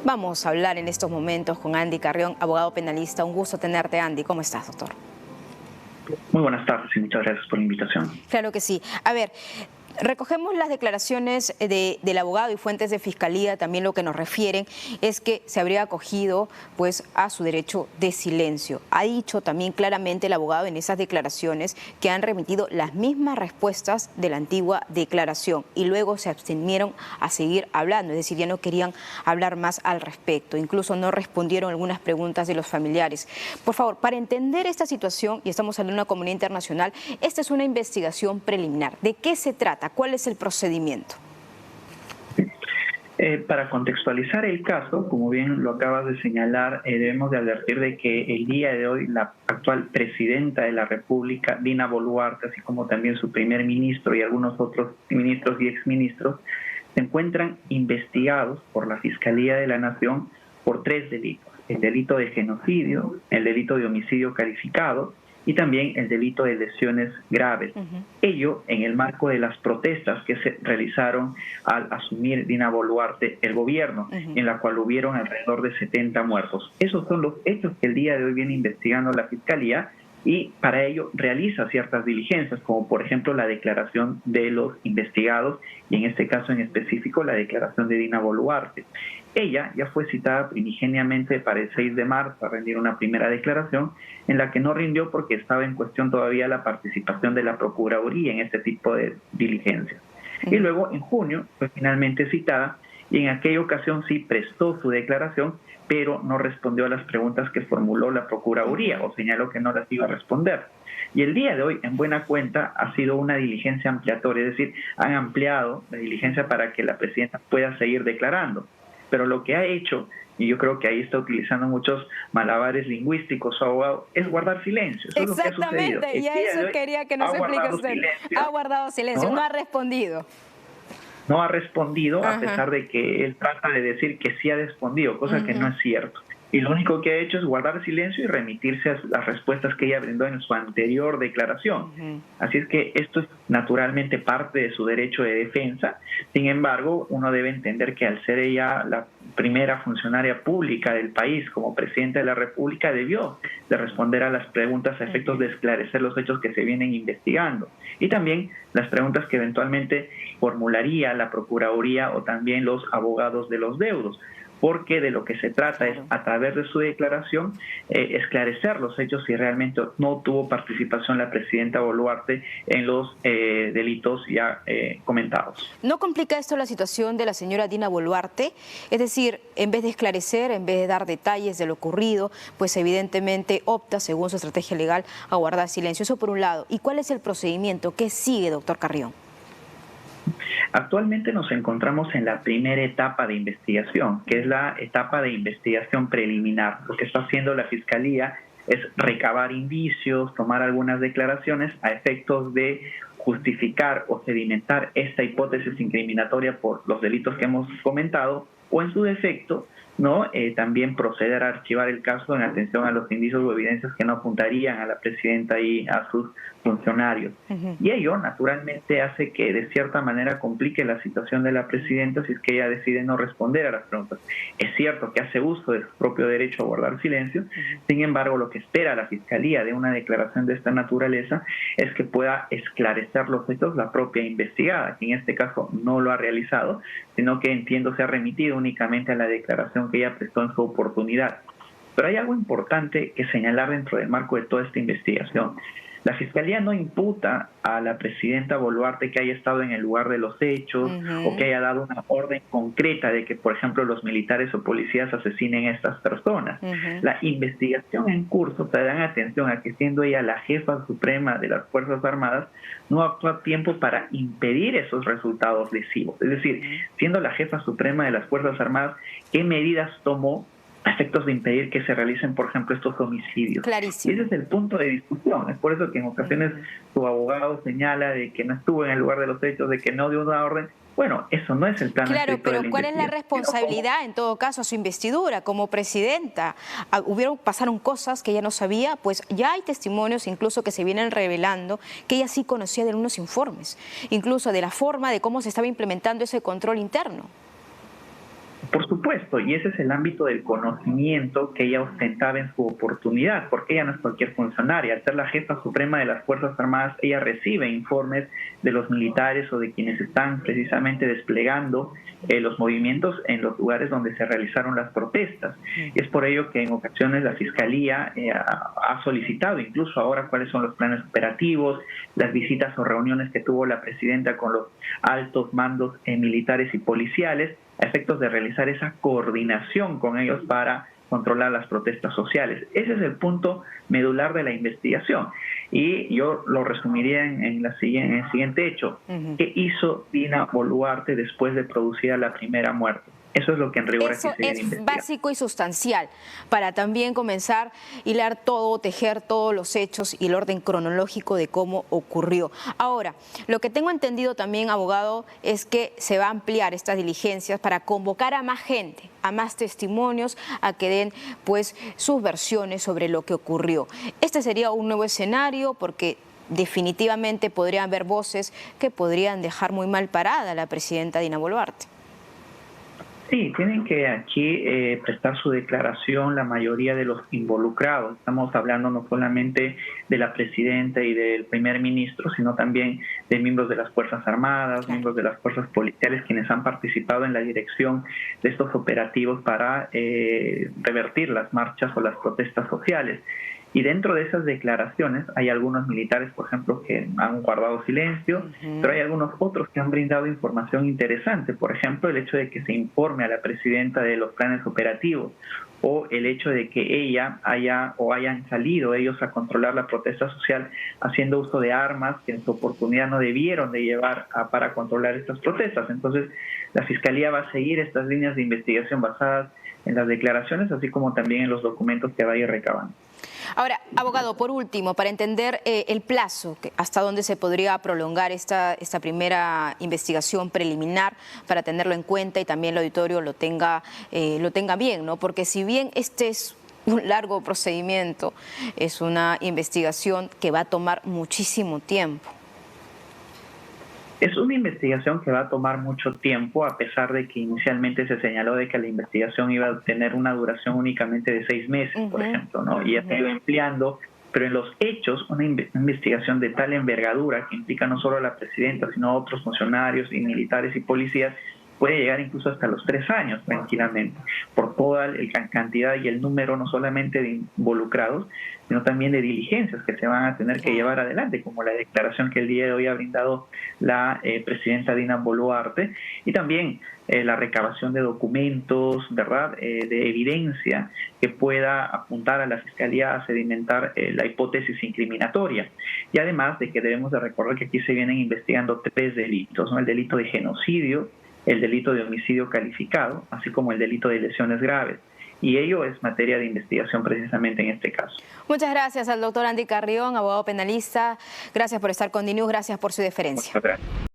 Vamos a hablar en estos momentos con Andy Carrión, abogado penalista. Un gusto tenerte, Andy. ¿Cómo estás, doctor? Muy buenas tardes y muchas gracias por la invitación. Claro que sí. A ver, recogemos las declaraciones del abogado y fuentes de fiscalía. También lo que nos refieren es que se habría acogido pues a su derecho de silencio. Ha dicho también claramente el abogado en esas declaraciones que han remitido las mismas respuestas de la antigua declaración y luego se abstuvieron a seguir hablando, es decir, ya no querían hablar más al respecto. Incluso no respondieron algunas preguntas de los familiares. Por favor, para entender esta situación, y estamos hablando de una comunidad internacional, esta es una investigación preliminar. ¿De qué se trata? ¿Cuál es el procedimiento? Para contextualizar el caso, como bien lo acabas de señalar, debemos de advertir de que el día de hoy la actual presidenta de la República, Dina Boluarte, así como también su primer ministro y algunos otros ministros y exministros, se encuentran investigados por la Fiscalía de la Nación por 3 delitos. El delito de genocidio, el delito de homicidio calificado y también el delito de lesiones graves. Ello en el marco de las protestas que se realizaron al asumir Dina Boluarte el gobierno, en la cual hubieron alrededor de 70 muertos. Esos son los hechos que el día de hoy viene investigando la Fiscalía y para ello realiza ciertas diligencias, como por ejemplo la declaración de los investigados y en este caso en específico la declaración de Dina Boluarte. Ella ya fue citada primigeniamente para el 6 de marzo a rendir una primera declaración en la que no rindió porque estaba en cuestión todavía la participación de la Procuraduría en este tipo de diligencias. Y luego en junio fue finalmente citada y en aquella ocasión sí prestó su declaración, pero no respondió a las preguntas que formuló la Procuraduría o señaló que no las iba a responder. Y el día de hoy, en buena cuenta, ha sido una diligencia ampliatoria, es decir, han ampliado la diligencia para que la presidenta pueda seguir declarando. Pero lo que ha hecho, y yo creo que ahí está utilizando muchos malabares lingüísticos su abogado, es guardar silencio. Eso Exactamente, es lo que ha sucedido. y a eso quería que nos explique usted. Ha guardado silencio, no ha respondido. No ha respondido, a pesar de que él trata de decir que sí ha respondido, cosa que no es cierto. Y lo único que ha hecho es guardar silencio y remitirse a las respuestas que ella brindó en su anterior declaración. Así es que esto es naturalmente parte de su derecho de defensa. Sin embargo, uno debe entender que al ser ella la primera funcionaria pública del país como presidenta de la República, debió de responder a las preguntas a efectos de esclarecer los hechos que se vienen investigando. Y también las preguntas que eventualmente formularía la Procuraduría o también los abogados de los deudos, porque de lo que se trata es, a través de su declaración, esclarecer los hechos si realmente no tuvo participación la presidenta Boluarte en los delitos ya comentados. ¿No complica esto la situación de la señora Dina Boluarte? Es decir, en vez de esclarecer, en vez de dar detalles de lo ocurrido, pues evidentemente opta, según su estrategia legal, a guardar silencio. Eso por un lado. ¿Y cuál es el procedimiento? ¿Qué sigue, doctor Carrión? Actualmente nos encontramos en la primera etapa de investigación, que es la etapa de investigación preliminar. Lo que está haciendo la Fiscalía es recabar indicios, tomar algunas declaraciones a efectos de justificar o sedimentar esta hipótesis incriminatoria por los delitos que hemos comentado, o en su defecto, también proceder a archivar el caso en atención a los indicios o evidencias que no apuntarían a la presidenta y a sus funcionarios. Y ello naturalmente hace que de cierta manera complique la situación de la presidenta si es que ella decide no responder a las preguntas. Es cierto que hace uso de su propio derecho a guardar silencio, sin embargo lo que espera la Fiscalía de una declaración de esta naturaleza es que pueda esclarecer los hechos la propia investigada, que en este caso no lo ha realizado, sino que entiendo se ha remitido únicamente a la declaración que ella prestó en su oportunidad. Pero hay algo importante que señalar dentro del marco de toda esta investigación. La Fiscalía no imputa a la presidenta Boluarte que haya estado en el lugar de los hechos o que haya dado una orden concreta de que, por ejemplo, los militares o policías asesinen a estas personas. La investigación en curso te dan atención a que, siendo ella la jefa suprema de las Fuerzas Armadas, no actúa a tiempo para impedir esos resultados lesivos. Es decir, siendo la jefa suprema de las Fuerzas Armadas, ¿qué medidas tomó a efectos de impedir que se realicen, por ejemplo, estos homicidios? Clarísimo. Y ese es el punto de discusión. Es por eso que en ocasiones su abogado señala de que no estuvo en el lugar de los hechos, de que no dio una orden. Bueno, eso no es el plan. Claro, pero ¿cuál es la responsabilidad en todo caso a su investidura como presidenta? Pasaron cosas que ella no sabía, pues ya hay testimonios incluso que se vienen revelando que ella sí conocía de algunos informes, incluso de la forma de cómo se estaba implementando ese control interno. Por supuesto, y ese es el ámbito del conocimiento que ella ostentaba en su oportunidad, porque ella no es cualquier funcionaria. Al ser la jefa suprema de las Fuerzas Armadas, ella recibe informes de los militares o de quienes están precisamente desplegando los movimientos en los lugares donde se realizaron las protestas. Y es por ello que en ocasiones la Fiscalía ha solicitado incluso ahora cuáles son los planes operativos, las visitas o reuniones que tuvo la presidenta con los altos mandos militares y policiales, a efectos de realizar esa coordinación con ellos para controlar las protestas sociales. Ese es el punto medular de la investigación. Y yo lo resumiría en el siguiente hecho. ¿Qué hizo Dina Boluarte después de producida la primera muerte? Eso es lo que en rigor Eso aquí se viene es básico y sustancial para también comenzar a hilar todo, tejer todos los hechos y el orden cronológico de cómo ocurrió. Ahora, lo que tengo entendido también, abogado, es que se va a ampliar estas diligencias para convocar a más gente, a más testimonios, a que den pues sus versiones sobre lo que ocurrió. Este sería un nuevo escenario porque definitivamente podrían haber voces que podrían dejar muy mal parada a la presidenta Dina Boluarte. Sí, tienen que aquí prestar su declaración la mayoría de los involucrados. Estamos hablando no solamente de la presidenta y del primer ministro, sino también de miembros de las Fuerzas Armadas, miembros de las fuerzas policiales, quienes han participado en la dirección de estos operativos para revertir las marchas o las protestas sociales. Y dentro de esas declaraciones hay algunos militares, por ejemplo, que han guardado silencio, pero hay algunos otros que han brindado información interesante. Por ejemplo, el hecho de que se informe a la presidenta de los planes operativos, o el hecho de que ella hayan salido ellos a controlar la protesta social haciendo uso de armas que en su oportunidad no debieron de llevar para controlar estas protestas. Entonces, la Fiscalía va a seguir estas líneas de investigación basadas en las declaraciones, así como también en los documentos que va a ir recabando. Ahora, abogado, por último, para entender el plazo, hasta dónde se podría prolongar esta primera investigación preliminar, para tenerlo en cuenta y también el auditorio lo tenga bien, ¿no? Porque si bien este es un largo procedimiento, es una investigación que va a tomar muchísimo tiempo. Es una investigación que va a tomar mucho tiempo, a pesar de que inicialmente se señaló de que la investigación iba a tener una duración únicamente de 6 meses, por ejemplo, ¿no? Y ha ido ampliando, pero en los hechos, una investigación de tal envergadura que implica no solo a la presidenta, sino a otros funcionarios y militares y policías, puede llegar incluso hasta los 3 años tranquilamente, por toda la cantidad y el número no solamente de involucrados, sino también de diligencias que se van a tener que llevar adelante, como la declaración que el día de hoy ha brindado la presidenta Dina Boluarte, y también la recabación de documentos, ¿verdad?, de evidencia que pueda apuntar a la Fiscalía a sedimentar la hipótesis incriminatoria. Y además de que debemos de recordar que aquí se vienen investigando 3 delitos, ¿no? El delito de genocidio, el delito de homicidio calificado, así como el delito de lesiones graves. Y ello es materia de investigación precisamente en este caso. Muchas gracias al doctor Andy Carrión, abogado penalista. Gracias por estar con DNews, gracias por su deferencia. Muchas gracias.